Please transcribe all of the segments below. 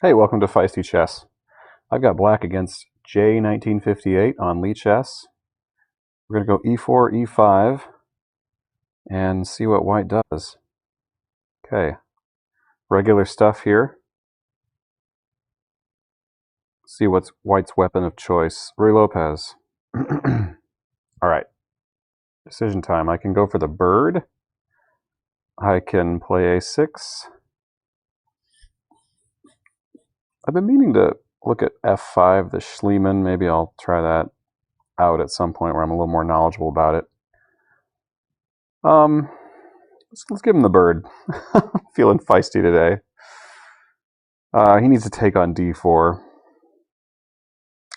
Hey, welcome to Feisty Chess. I've got black against J1958 on Lichess. We're going to go e4, e5, and see what white does. Okay, regular stuff here. See what's white's weapon of choice. Ruy Lopez. Alright, decision time. I can go for the bird. I can play a6. I've been meaning to look at f5, the Schliemann. Maybe I'll try that out at some point where I'm a little more knowledgeable about it. Let's give him the bird. Feeling feisty today. He needs to take on d4.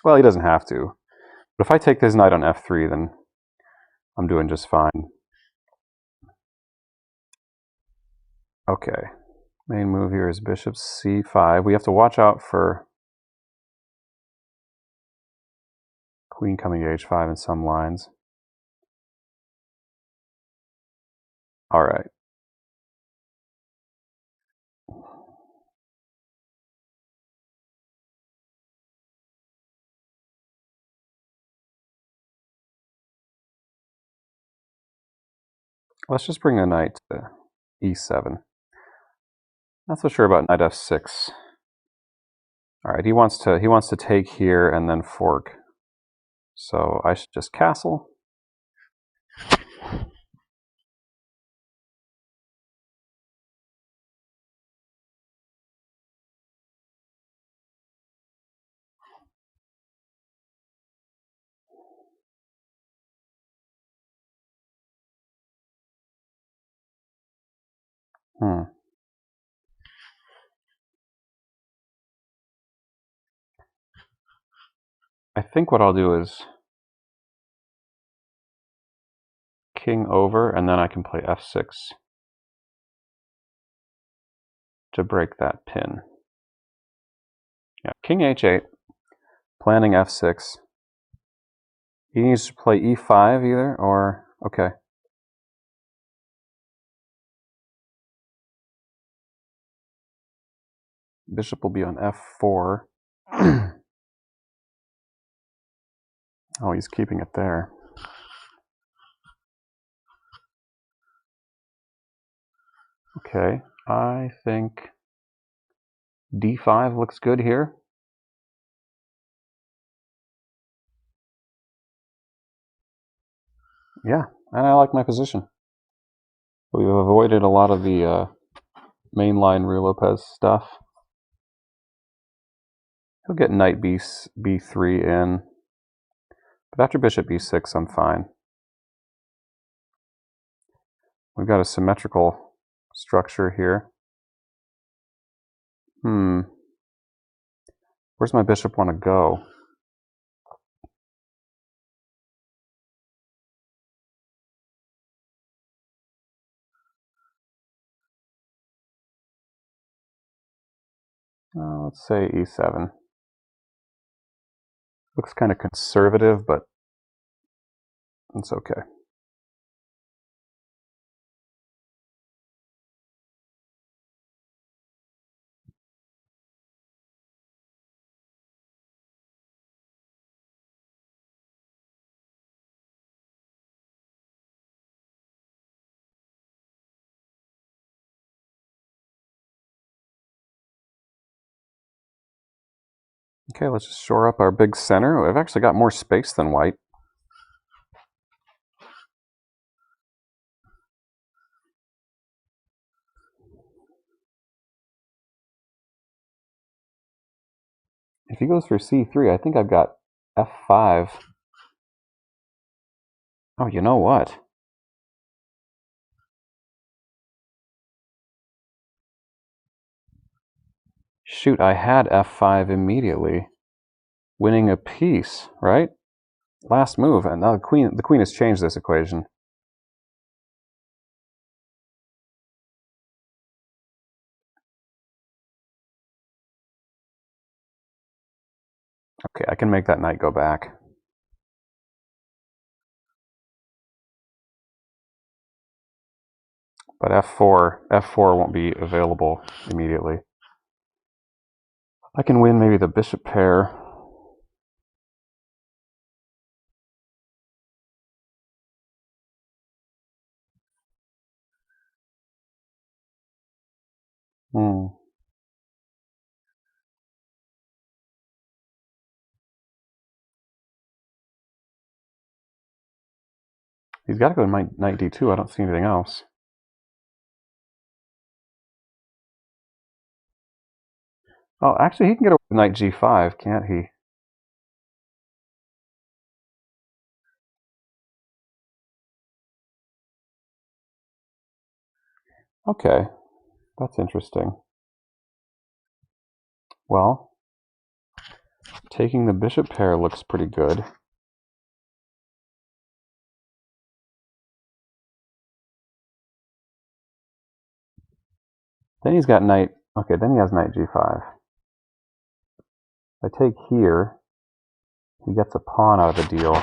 Well, he doesn't have to. But if I take this knight on f3, then I'm doing just fine. Okay. Main move here is bishop c5. We have to watch out for queen coming to h5 in some lines. All right. Let's just bring the knight to e7. Not so sure about knight f6. All right, he wants to take here and then fork. So I should just castle. I think what I'll do is king over, and then I can play f6 to break that pin. Yeah, king h8, planning f6. He needs to play e5 either, or okay. Bishop will be on f4. Oh, he's keeping it there. Okay, I think d5 looks good here. Yeah, and I like my position. We've avoided a lot of the mainline Ruy Lopez stuff. He'll get knight b3 in. But after bishop b6, I'm fine. We've got a symmetrical structure here. Where's my bishop want to go? Let's say e7. Looks kind of conservative, but it's okay. Okay, let's just shore up our big center. We've actually got more space than white. If he goes for c3, I think I've got f5. Oh, you know what? Shoot, I had f5 immediately, winning a piece, right? Last move, and now the queen has changed this equation. Okay, I can make that knight go back. But f4 won't be available immediately. I can win maybe the bishop pair. Hmm. He's got to go knight d2. I don't see anything else. Oh, actually, he can get away with knight g5, can't he? Okay, that's interesting. Well, taking the bishop pair looks pretty good. Then he's got knight. Okay, then he has knight g5. If I take here, he gets a pawn out of the deal.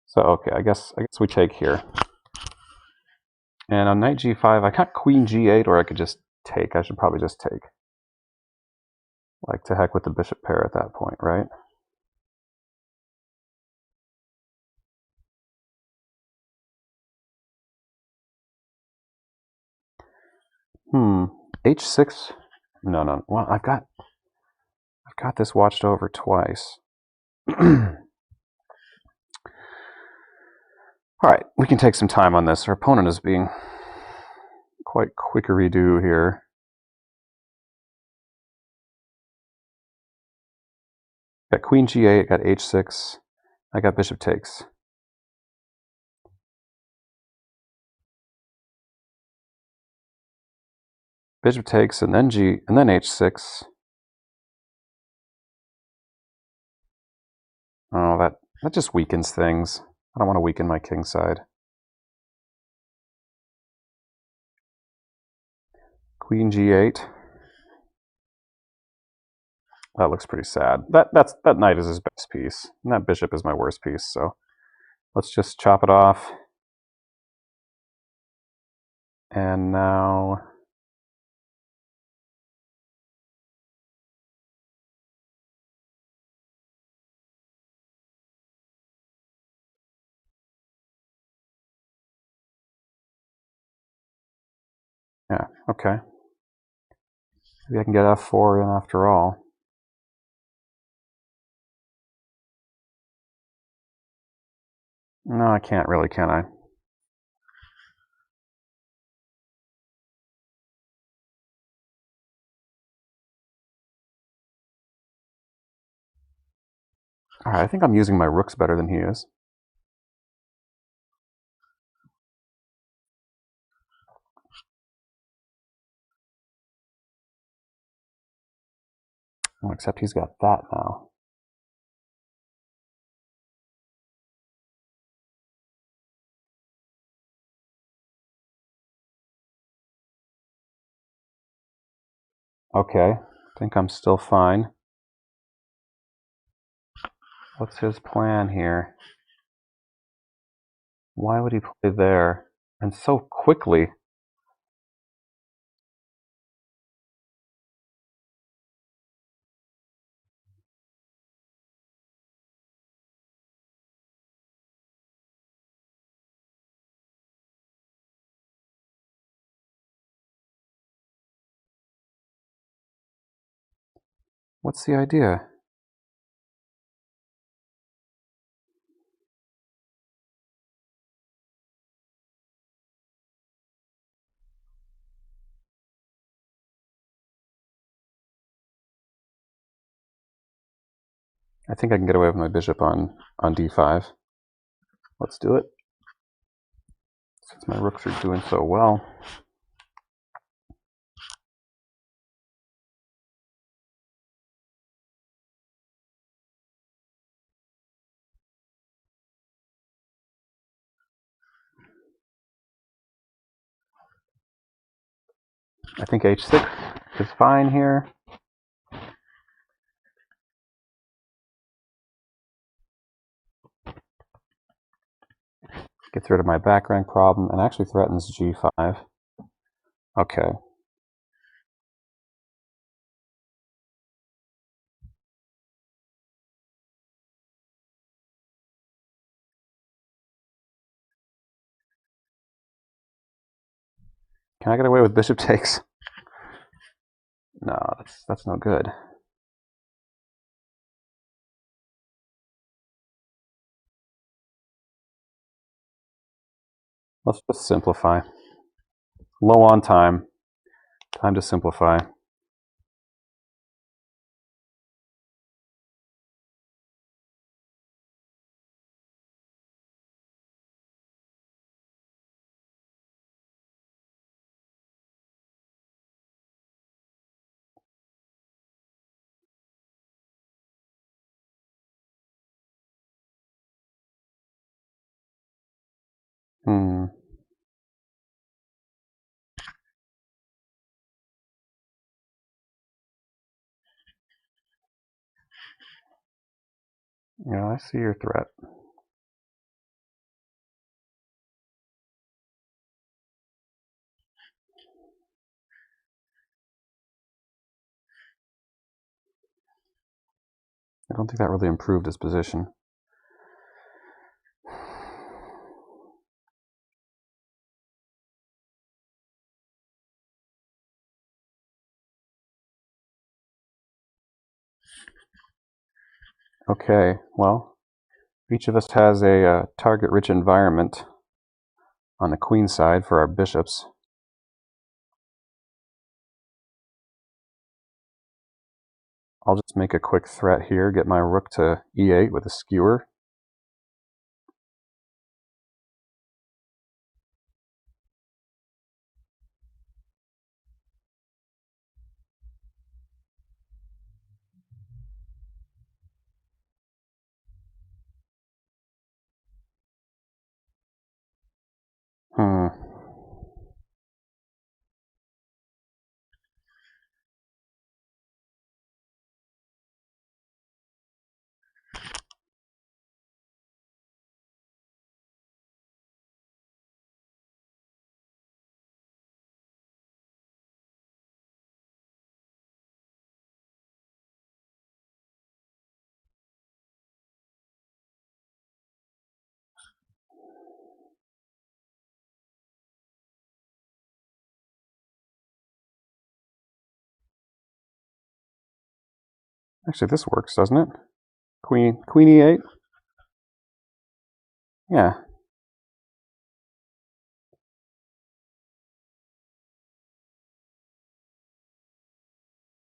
So okay, I guess we take here. And on knight g5, I got queen g8, or I could just take. I should probably just take. Like, to heck with the bishop pair at that point, right? H6. No. Well, I've got this watched over twice. All right, we can take some time on this. Our opponent is being quite quickery-do here. Got queen g8, got h6. I got bishop takes. Bishop takes, and then h6. Oh, that just weakens things. I don't want to weaken my king side. Queen g8. That looks pretty sad. That knight is his best piece, and that bishop is my worst piece. So let's just chop it off. And now yeah, okay. Maybe I can get f4 in after all. No, I can't really, can I? All right, I think I'm using my rooks better than he is. Well, except he's got that now. Okay, I think I'm still fine. What's his plan here? Why would he play there? And so quickly. What's the idea? I think I can get away with my bishop on d5. Let's do it. Since my rooks are doing so well. I think h6 is fine here. Gets rid of my back rank problem and actually threatens g5. Okay. Can I get away with bishop takes? No, that's no good. Let's just simplify. Low on time. Time to simplify. Yeah, I see your threat. I don't think that really improved his position. Okay, well, each of us has a target-rich environment on the queen side for our bishops. I'll just make a quick threat here, get my rook to e8 with a skewer. Actually, this works, doesn't it? Queen e8? Yeah.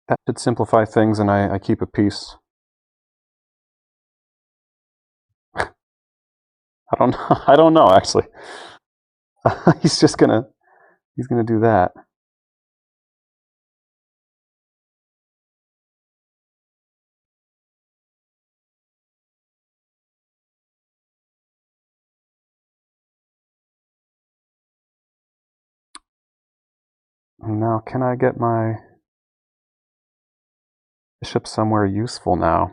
That should simplify things, and I keep a piece. I don't know, actually. He's gonna do that. Now, can I get my bishop somewhere useful now?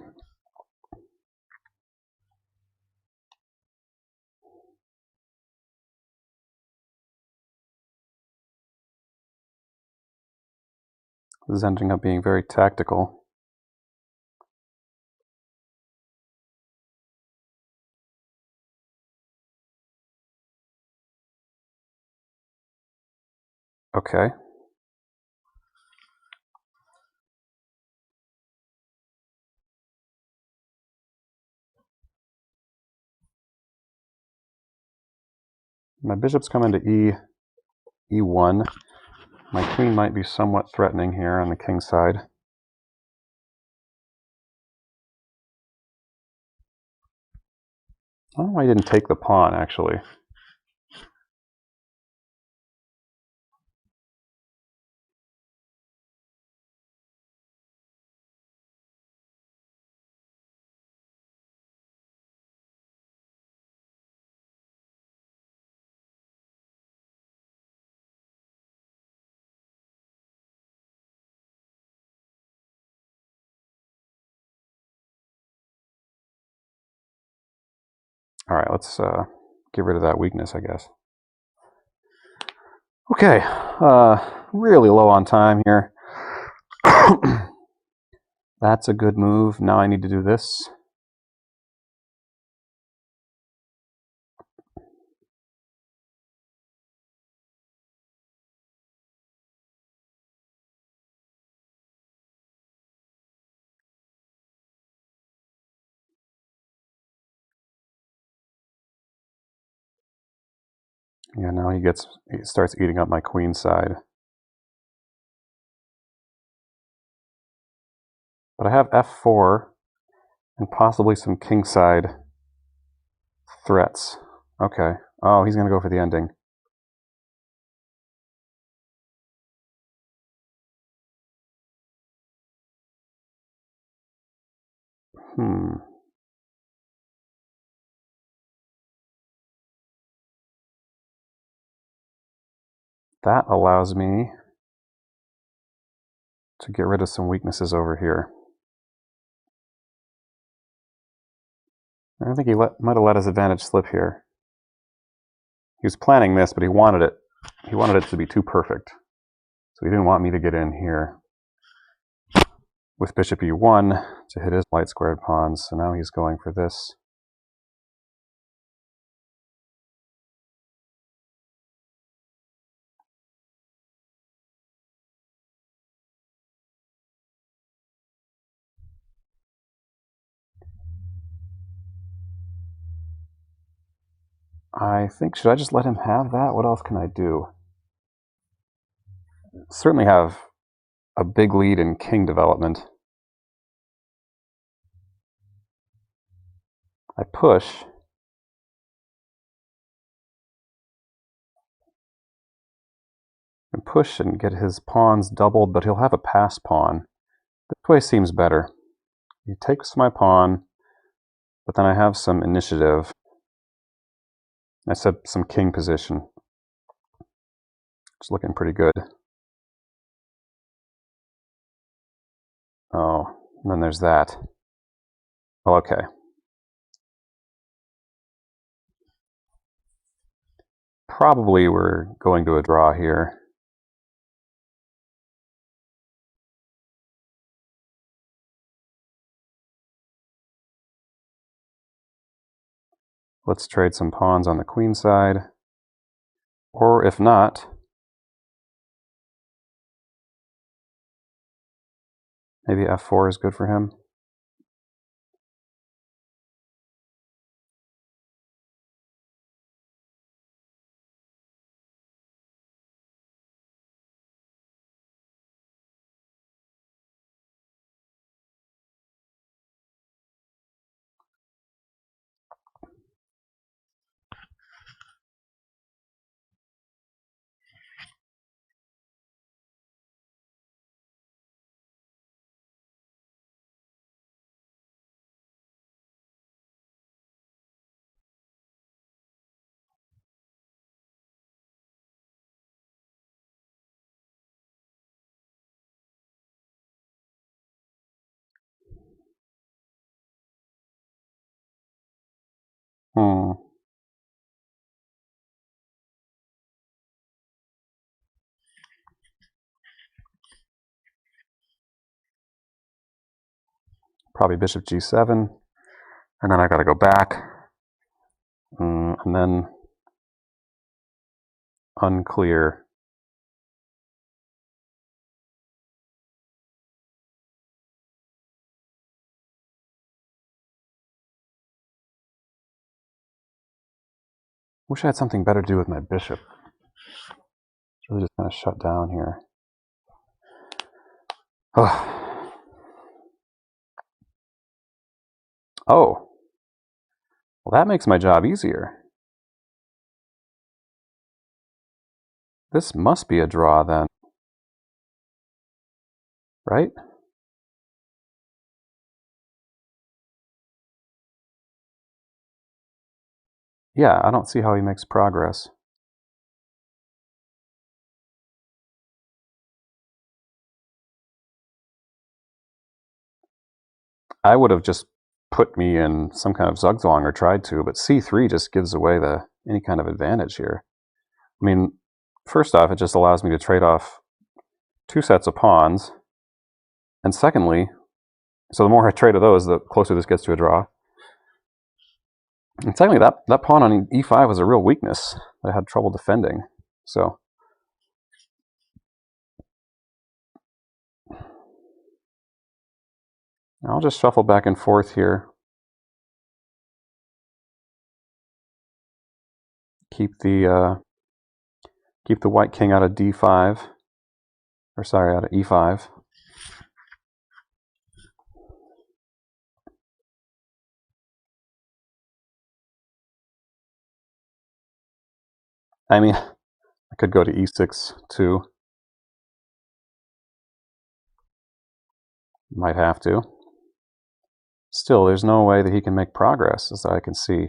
This is ending up being very tactical. Okay. My bishop's come into e1. My queen might be somewhat threatening here on the king side. I don't know why I didn't take the pawn, actually. All right, let's get rid of that weakness, I guess. Okay, really low on time here. That's a good move. Now I need to do this. Yeah, now he starts eating up my queen side. But I have f4 and possibly some king side threats. Okay. Oh, he's going to go for the ending. That allows me to get rid of some weaknesses over here. I think he might have let his advantage slip here. He was planning this, but he wanted it to be too perfect. So he didn't want me to get in here with bishop e1 to hit his light squared pawns. So now he's going for this. I think, should I just let him have that? What else can I do? Certainly have a big lead in king development. I push. And push and get his pawns doubled, but he'll have a pass pawn. This way seems better. He takes my pawn, but then I have some initiative. I said some king position. It's looking pretty good. Oh, and then there's that. Oh, okay. Probably we're going to a draw here. Let's trade some pawns on the queen side. Or if not, maybe f4 is good for him. Probably bishop g7. And then I got to go back. And then unclear. Wish I had something better to do with my bishop. It's really just kind of shut down here. Oh. Well, that makes my job easier. This must be a draw then. Right? Yeah, I don't see how he makes progress. I would have just put me in some kind of zugzwang or tried to, but c3 just gives away the any kind of advantage here. I mean, first off, it just allows me to trade off 2 sets of pawns. And secondly, so the more I trade of those, the closer this gets to a draw. And secondly, that pawn on e5 was a real weakness that I had trouble defending. So I'll just shuffle back and forth here. Keep the white king out of d5, or sorry, out of e5. I mean, I could go to e6 too. Might have to. Still, there's no way that he can make progress, as I can see.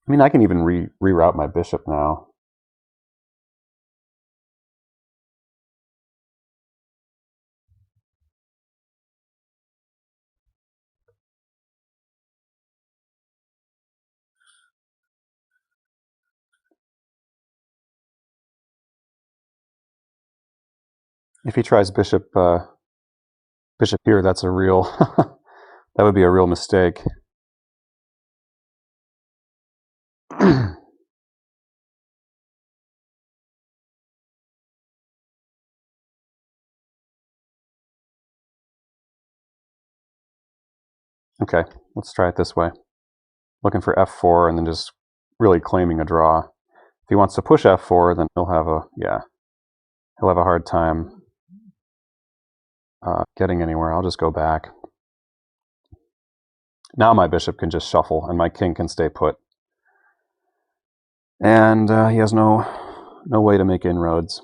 I mean, I can even reroute my bishop now. If he tries bishop here, that's a real that would be a real mistake. Okay, let's try it this way. Looking for f4 and then just really claiming a draw. If he wants to push f4, then he'll have a hard time getting anywhere. I'll just go back. Now my bishop can just shuffle and my king can stay put. And he has no way to make inroads.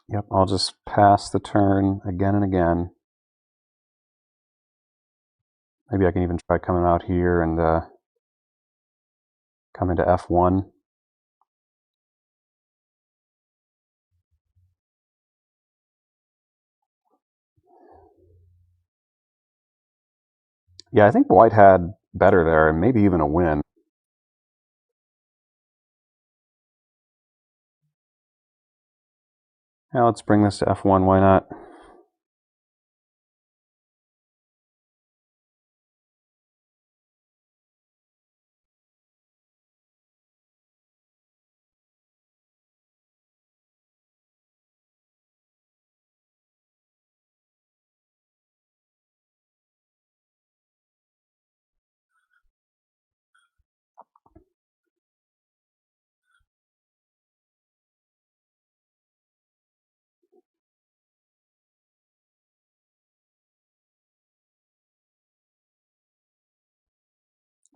Yep, I'll just pass the turn again and again. Maybe I can even try coming out here and come into f1. Yeah, I think white had better there, and maybe even a win. Now let's bring this to f1, why not?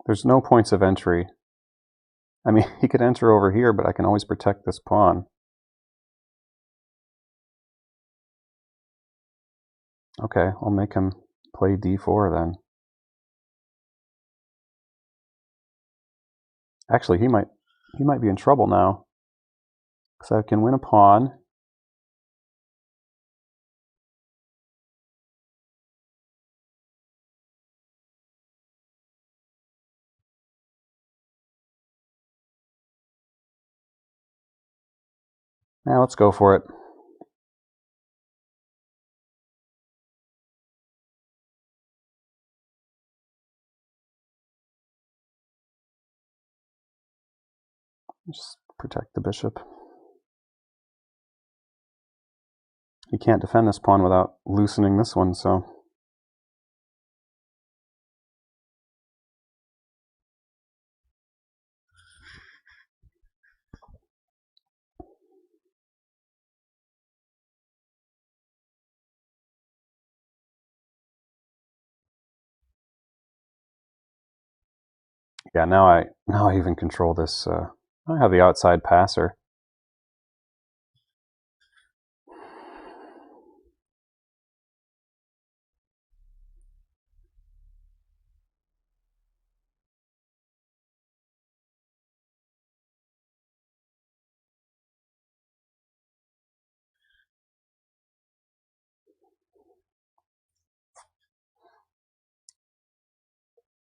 There's no points of entry. I mean, he could enter over here, but I can always protect this pawn. Okay, I'll make him play d4 then. Actually, he might be in trouble now, because I can win a pawn. Now let's go for it. Just protect the bishop. He can't defend this pawn without loosening this one, so... Yeah, now I even control this. I have the outside passer.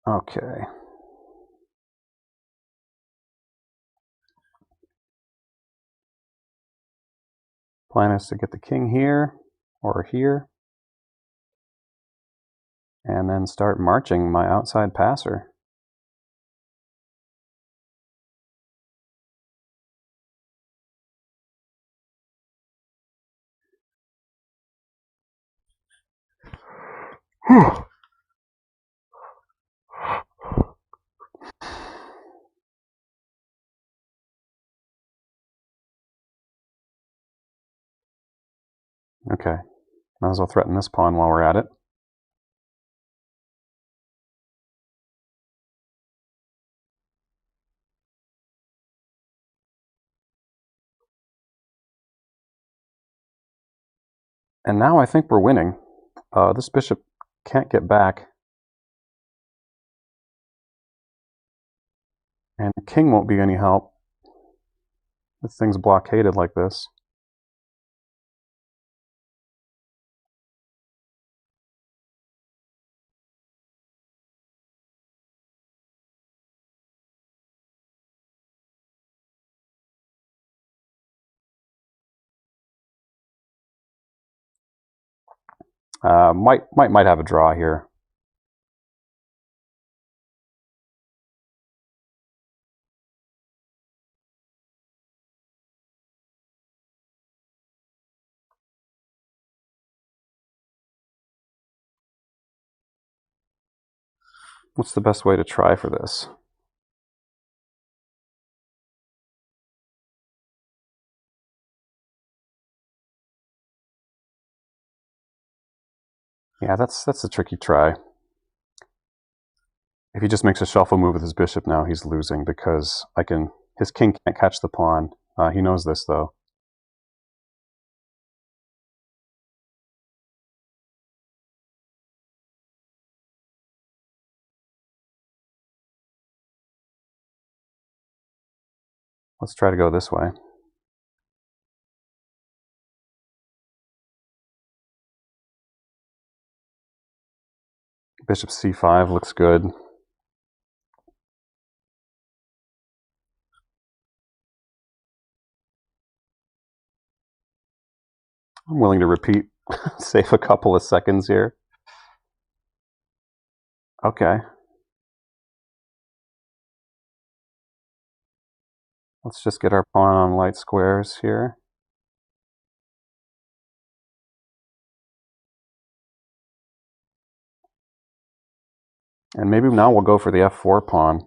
Okay. Plan is to get the king here or here, and then start marching my outside passer. Okay, might as well threaten this pawn while we're at it. And now I think we're winning. This bishop can't get back. And the king won't be any help. This thing's blockaded like this. Might have a draw here. What's the best way to try for this? Yeah, that's a tricky try. If he just makes a shuffle move with his bishop now, he's losing because his king can't catch the pawn. He knows this though. Let's try to go this way. Bishop c5 looks good. I'm willing to repeat, save a couple of seconds here. Okay. Let's just get our pawn on light squares here. And maybe now we'll go for the f4 pawn.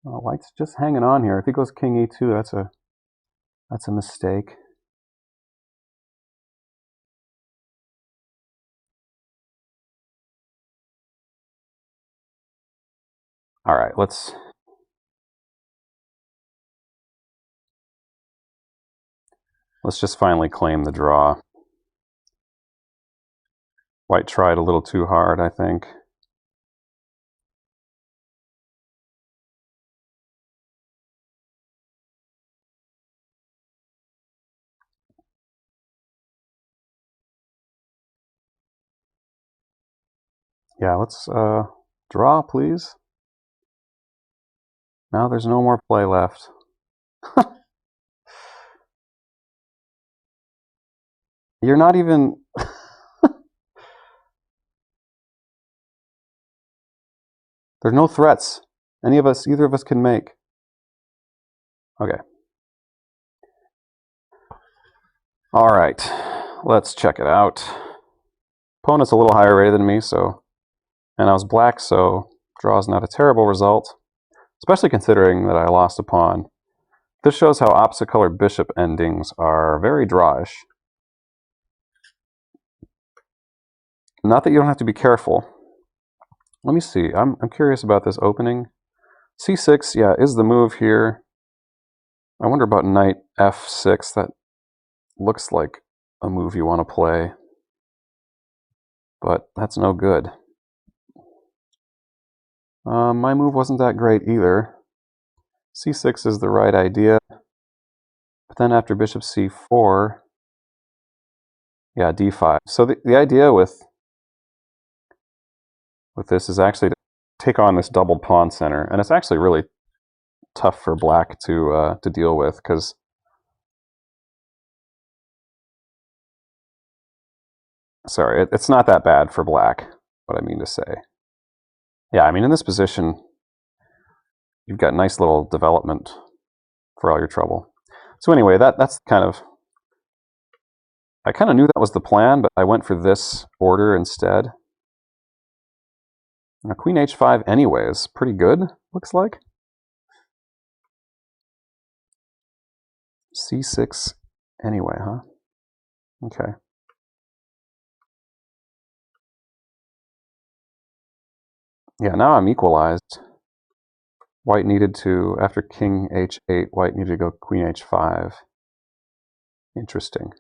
White's just hanging on here. If he goes king e2, that's a mistake. All right, let's just finally claim the draw. White tried a little too hard, I think. Yeah, let's draw, please. Now there's no more play left. You're not even... There's no threats either of us can make. Okay. All right, let's check it out. Opponent's a little higher rated than me, and I was black, so draw is not a terrible result, especially considering that I lost a pawn. This shows how opposite colored bishop endings are very drawish. Not that you don't have to be careful. Let me see. I'm curious about this opening. c6, yeah, is the move here. I wonder about knight f6. looks like a move you want to play, but that's no good. My move wasn't that great either. c6 is the right idea, but then after bishop c4, yeah, d5. So the idea with this is actually to take on this doubled pawn center, and it's actually really tough for black to deal with, because sorry, it's not that bad for black, what I mean to say. Yeah, I mean, in this position, you've got nice little development for all your trouble. So anyway, that's kind of, I kind of knew that was the plan, but I went for this order instead. Now, queen h5 anyway is pretty good, looks like. c6 anyway, huh? Okay. Yeah, now I'm equalized. White needed to, after king h8, white needed to go queen h5. Interesting.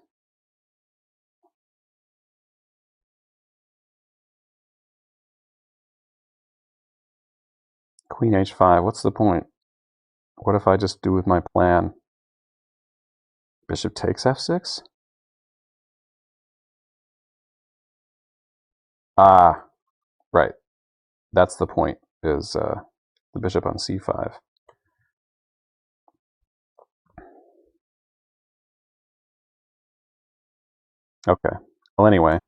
Queen h5, what's the point? What if I just do with my plan? Bishop takes f6? Ah, right. That's the point, is the bishop on c5. Okay. Well, anyway,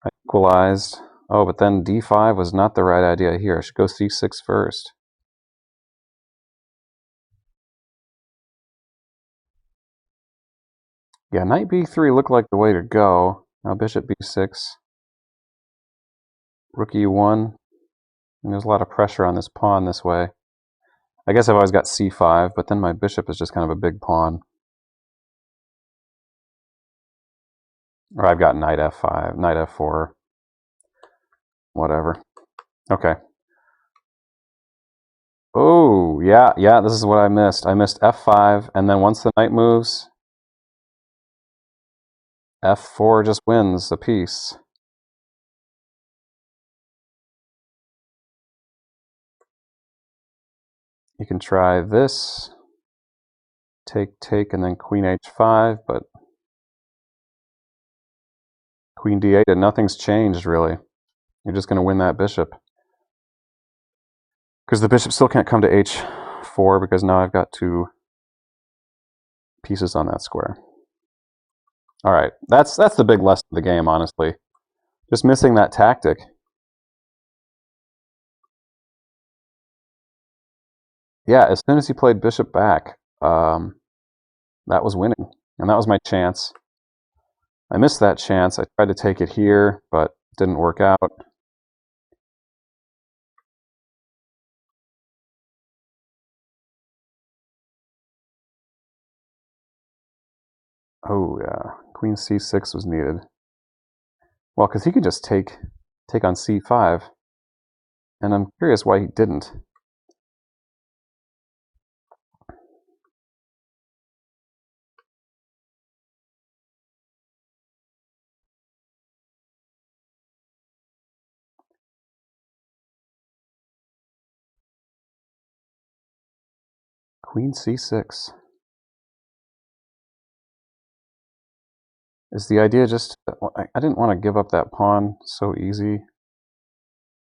I equalized. Oh, but then d5 was not the right idea here. I should go c6 first. Yeah, knight b3 looked like the way to go. Now bishop b6. Rook e1. And there's a lot of pressure on this pawn this way. I guess I've always got c5, but then my bishop is just kind of a big pawn. Or I've got knight f5, knight f4, whatever. Okay. Oh, yeah, this is what I missed. I missed f5, and then once the knight moves, f4 just wins the piece. You can try this, take, and then queen h5, but queen d8, and nothing's changed, really. You're just going to win that bishop. Because the bishop still can't come to h4, because now I've got two pieces on that square. All right, that's the big lesson of the game, honestly. Just missing that tactic. Yeah, as soon as he played bishop back, that was winning, and that was my chance. I missed that chance. I tried to take it here, but it didn't work out. Oh, yeah. Queen c6 was needed. Well, because he could just take on c5, and I'm curious why he didn't. Queen c6. Is the idea just... I didn't want to give up that pawn so easy.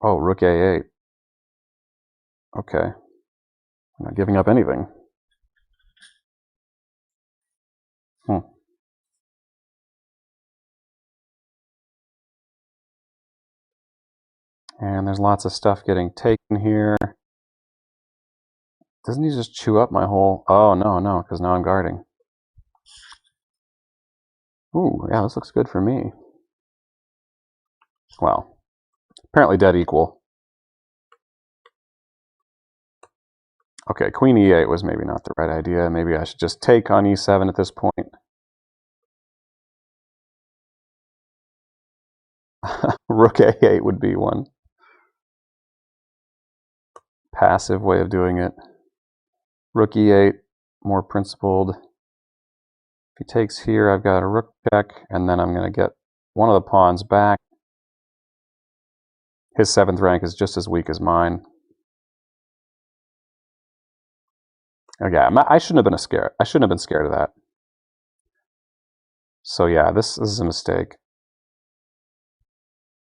Oh, rook a8. Okay. I'm not giving up anything. And there's lots of stuff getting taken here. Doesn't he just chew up my whole... Oh, no, because now I'm guarding. Ooh, yeah, this looks good for me. Well, apparently dead equal. Okay, queen e8 was maybe not the right idea. Maybe I should just take on e7 at this point. Rook a8 would be one passive way of doing it. Rook e8, more principled. If he takes here, I've got a rook check, and then I'm going to get one of the pawns back. His 7th rank is just as weak as mine. Okay, I shouldn't have been scared. I shouldn't have been scared of that. So yeah, this is a mistake.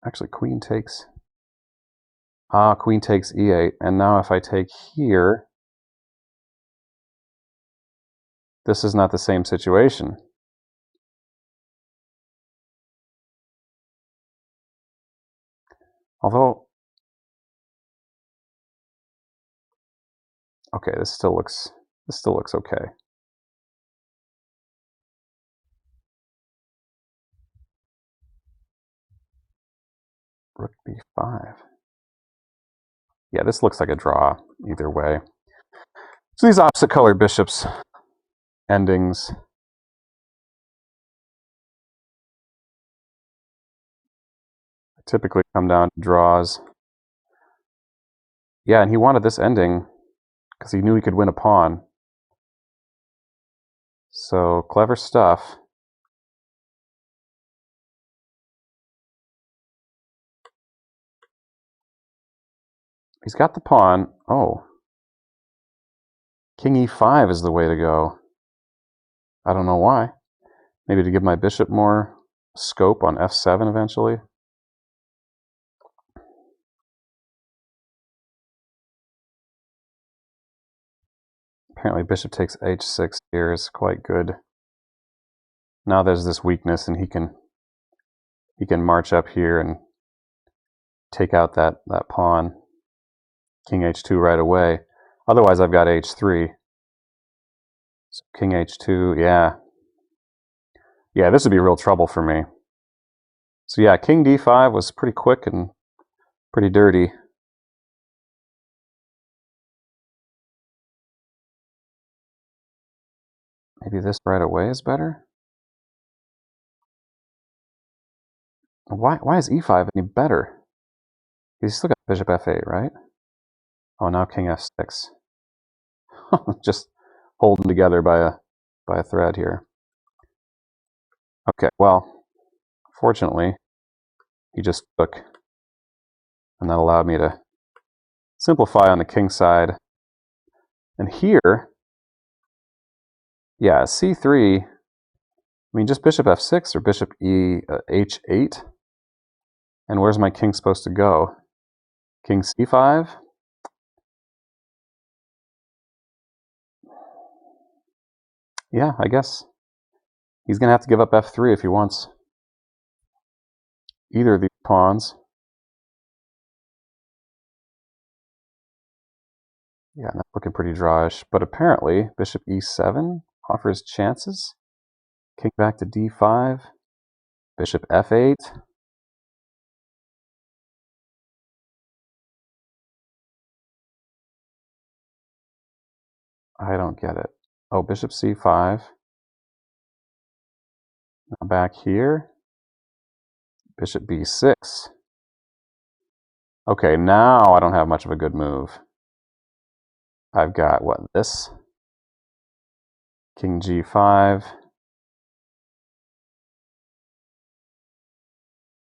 Actually, queen takes. Queen takes e8, and now if I take here, this is not the same situation. Although, okay, this still looks okay. Rook b5. Yeah, this looks like a draw either way. So these opposite colored bishops endings. Typically come down to draws. Yeah, and he wanted this ending because he knew he could win a pawn. So clever stuff. He's got the pawn. Oh. King e5 is the way to go. I don't know why. Maybe to give my bishop more scope on f7 eventually. Apparently bishop takes h6 here is quite good. Now there's this weakness, and he can march up here and take out that pawn. King h2 right away. Otherwise I've got h3. So king h2, yeah. Yeah, this would be real trouble for me. So yeah, king d5 was pretty quick and pretty dirty. Maybe this right away is better? Why is e5 any better? He's still got bishop f8, right? Oh, now king f6. Just holding together by a thread here. Okay, well, fortunately, he just took, and that allowed me to simplify on the king side. And here, yeah, c3, I mean, just bishop f6 or bishop h8. And where's my king supposed to go? King c5? Yeah, I guess he's going to have to give up f3 if he wants either of these pawns. Yeah, that's looking pretty drawish. But apparently, bishop e7 offers chances. King back to d5. Bishop f8. I don't get it. Oh, bishop c5. Now back here. Bishop b6. Okay, now I don't have much of a good move. I've got, what, this? King g5.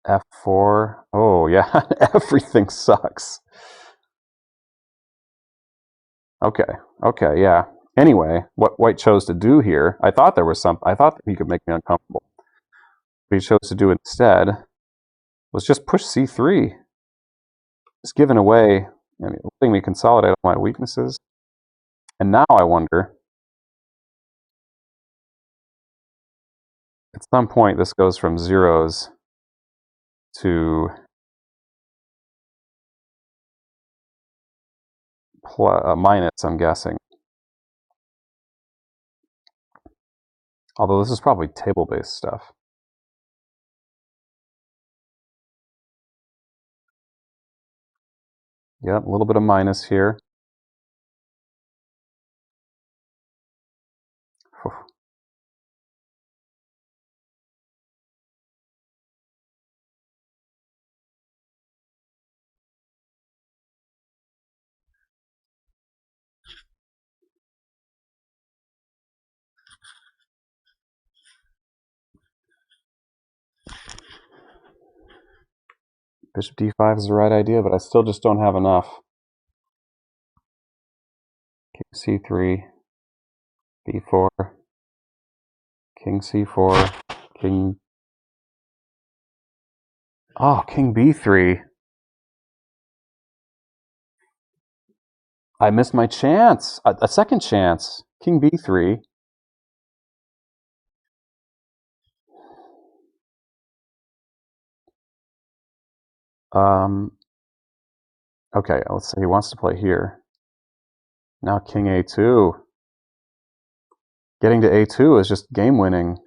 f4. Oh, yeah, everything sucks. Okay, yeah. Anyway, what white chose to do here, I thought that he could make me uncomfortable. What he chose to do instead was just push c3. Just giving away, letting me consolidate all my weaknesses. And now I wonder, at some point this goes from zeros to minus, I'm guessing. Although this is probably table-based stuff. Yep, a little bit of minus here. Whew. Bishop d5 is the right idea, but I still just don't have enough. King c3, b4, king c4, king... Oh, king b3. I missed my chance. A second chance. King b3. Okay, let's say he wants to play here. Now king a2. Getting to a2 is just game winning.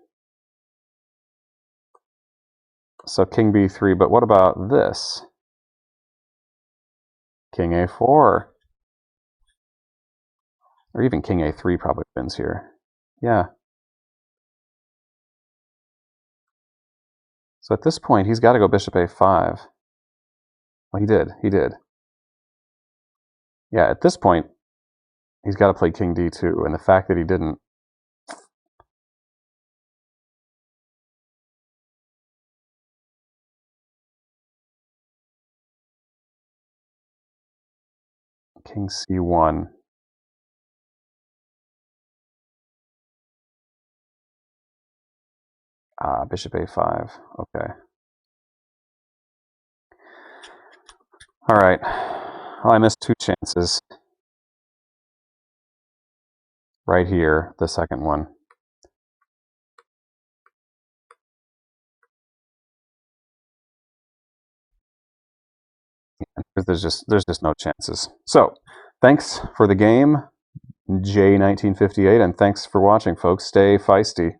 So king b3, but what about this? King a4. Or even king a3 probably wins here. Yeah. So at this point, he's got to go bishop a5. Well, he did. He did. Yeah, at this point, he's got to play king d2, and the fact that he didn't... King c1. Bishop a5. Okay. All right. Well, I missed two chances. Right here, the second one. There's just no chances. So, thanks for the game, J1958, and thanks for watching, folks. Stay feisty.